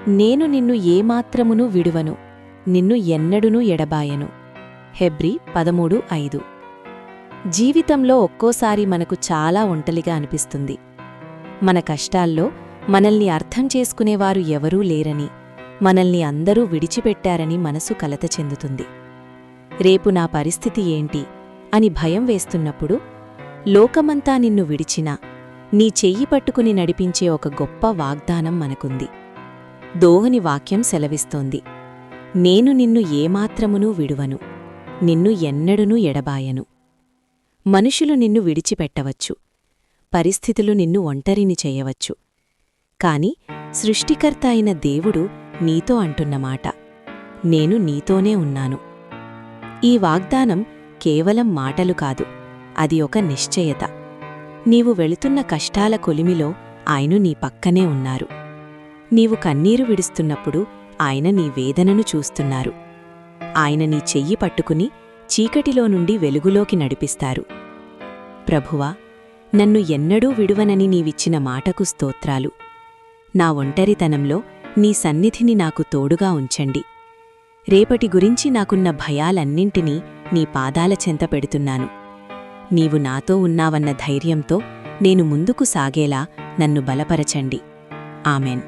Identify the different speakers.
Speaker 1: నేను నిన్ను ఏమాత్రమును విడువను, నిన్ను ఎన్నడునూ ఎడబాయను. హెబ్రీ 13:5. జీవితంలో ఒక్కోసారి మనకు చాలా ఒంటలిగా అనిపిస్తుంది. మన కష్టాల్లో మనల్ని అర్థం చేసుకునేవారు ఎవరూ లేరని, మనల్ని అందరూ విడిచిపెట్టారని మనసు కలత చెందుతుంది. రేపు నా పరిస్థితి ఏంటి అని భయం వేస్తున్నప్పుడు, లోకమంతా నిన్ను విడిచినా నీ చెయ్యి పట్టుకుని నడిపించే ఒక గొప్ప వాగ్దానం మనకుంది. దోహని వాక్యం సెలవిస్తోంది, నేను నిన్ను ఏమాత్రమునూ విడువను, నిన్ను ఎన్నడునూ ఎడబాయను. మనుషులు నిన్ను విడిచిపెట్టవచ్చు, పరిస్థితులు నిన్ను ఒంటరిని చేయవచ్చు. కాని సృష్టికర్త అయిన దేవుడు నీతో అంటున్నమాట, నేను నీతోనే ఉన్నాను. ఈ వాగ్దానం కేవలం మాటలు కాదు, అది ఒక నిశ్చయత. నీవు వెళుతున్న కష్టాల కొలిమిలో ఆయన నీ పక్కనే ఉన్నారు. నీవు కన్నీరు విడుస్తున్నప్పుడు ఆయన నీ వేదనను చూస్తున్నారు. ఆయన నీ చెయ్యి పట్టుకుని చీకటిలో నుండి వెలుగులోకి నడిపిస్తారు. ప్రభువా, నన్ను ఎన్నడూ విడువనని నీవిచ్చిన మాటకు స్తోత్రాలు. నా ఒంటరితనంలో నీ సన్నిధిని నాకు తోడుగా ఉంచండి. రేపటి గురించి నాకున్న భయాలన్నింటినీ నీ పాదాల చెంత పెడుతున్నాను. నీవు నాతో ఉన్నావన్న ధైర్యంతో నేను ముందుకు సాగేలా నన్ను బలపరచండి. ఆమెన్.